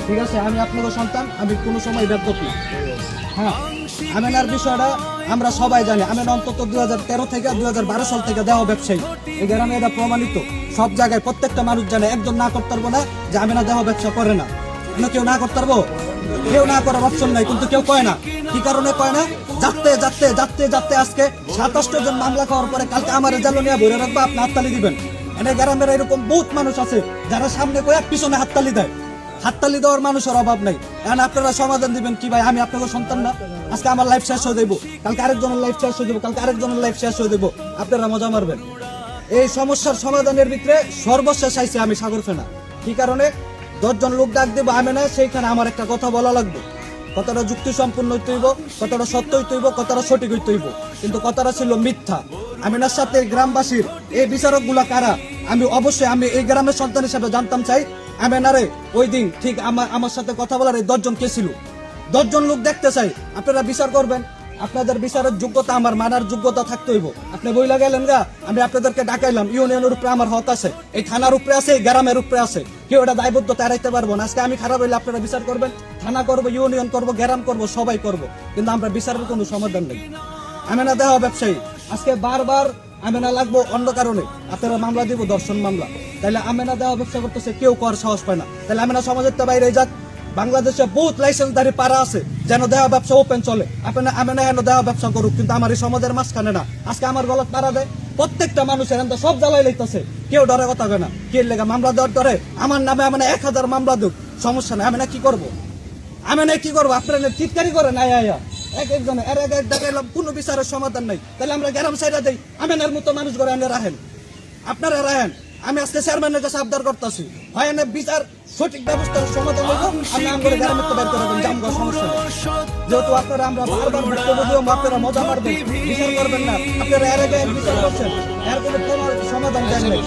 ঠিক আছে, আমি আপনাদের সন্তান, আমি কোনো সময় বেদ্যপ না। হ্যাঁ, আমেনার বিষয়টা আমরা সবাই জানি। আমেনা অন্তত 2013 থেকে 2012 সাল থেকে দেওয়া ব্যবসায়ী, এই গ্রামে এটা প্রমাণিত। সব জায়গায় প্রত্যেকটা মানুষ জানে, একজন না করতে পারবো না যে আমেনা দেওয়া ব্যবসা করে না। কেউ না করতে পারবো? কেউ না করার অপশন নাই, কিন্তু কেউ কয় না। কি কারণে কয় না? যাতে যাতে যাতে যাতে আজকে 27 জন মামলা খাওয়ার পরে কালকে আমার রেজাল্ট নিয়ে ভরে রাখবো, আপনি হাততালি দিবেন। এনে গ্রামের এরকম বহুত মানুষ আছে যারা সামনে করে পিছনে হাততালি দেয়। হাততালি দেওয়ার মানুষের অভাব নাই। এখন আপনারা সমাধান দিবেন কি ভাই? আমি আপনাকে সন্তান না? আজকে আমার লাইফ শেষ হয়ে দেবো, কালকে আরেকজনের লাইফ শেষ হয়ে দেবো, কালকে আরেকজনের লাইফ শেষ হয়ে দেবো, আপনারা মজা মারবেন। এই সমস্যার সমাধানের ভিতরে সর্বশেষ আইছে আমি সাগর ফেনা। কি কারণে? 10 জন লোক ডাক দেবো আমি না, সেইখানে আমার একটা কথা বলা লাগবে। কথাটা যুক্তি সম্পূর্ণ হইতে হইব, কথাটা সত্য হইতে হইব, কথাটা সঠিক হইতে হইব। কিন্তু কথাটা ছিল মিথ্যা। আমিনার সাথে গ্রামবাসীর এই বিচারক গুলা কারা, আমি অবশ্যই আমি এই গ্রামের সন্তান হিসেবে জানতাম চাই। আমেনারে ওই দিন ঠিক আমার সাথে কথা বলার এই 10 জন কে ছিল? 10 জন লোক দেখতে চাই। আপনারা বিচার করবেন, আপনাদের বিচারের যোগ্যতা আমার মানার যোগ্যতা থাকতে হইব। আপনি বই লাগাইলেন গা, আমি আপনাদেরকে ডাকাইলাম, ইউনিয়নের উপরে আমার হক আছে, এই থানার উপরে আছে, এই গ্রামের উপরে আছে, কেউ এটা দায়বদ্ধতা এড়াইতে পারবো না। আজকে আমি খারাপ হইলে আপনারা বিচার করবেন, থানা করবো, ইউনিয়ন করবো, গ্রাম করবো, সবাই করবো, কিন্তু আমরা বিচারের কোনো সমাধান নেই। আমেনা দেওয়া ব্যবসায়ী আজকে বারবার আমেনা লাগবো অন্য কারণে আপনারা মামলা দিব, দর্শন মামলা। তাহলে আমেনা দেওয়া ব্যবসা করতেছে, কেউ করার সাহস পায় না। তাহলে আমেনা সমাজের তো বাইরে যাক। বাংলাদেশে বহুত লাইসেন্সধারী পাড়া আছে যেন দেওয়া ব্যবসা ওপেন চলে। আপনারা আমেনা এনে দেওয়া ব্যবসা করুক, কিন্তু আমার এই সমাজের মাঝখানে না। আজকে আমার গলত পাড়া দেয়, প্রত্যেকটা মানুষের এনে সব জ্বালাই লইতেছে, কেউ ডরে কথা কয় না। কে লেগে মামলা দেওয়ার ডরে? আমার নামে আমেনা 1000 মামলা দুক, সমস্যা নাই। আমেনা কি করবো? আমেনা কি করবো? আপনারা চিৎকারি করেন আয়া এক একজনে এর এক দেখাইলাম, কোনো বিচারের সমাধান নাই। তাহলে আমরা গ্রাম সাইডা দেই, আমেনার মতো মানুষ করে এনে রাখেন, আপনারা রাখেন। আমি আজকে চেয়ারম্যানের কাছে আবদার করতেছি, হয় এনে বিচার সঠিক ব্যবস্থার সমাধান হইব, আমি আমাদের গ্রামের তো বের করে দেন, জামগা সমস্যা নেই। যেহেতু আপনারা আমরা বারবার বক্তব্য দিও, আপনারা মজা মারবেন, বিচার করবেন না। আপনারা এর আগে বিচার করছেন, এর কোনো সমাধান দেন নাই।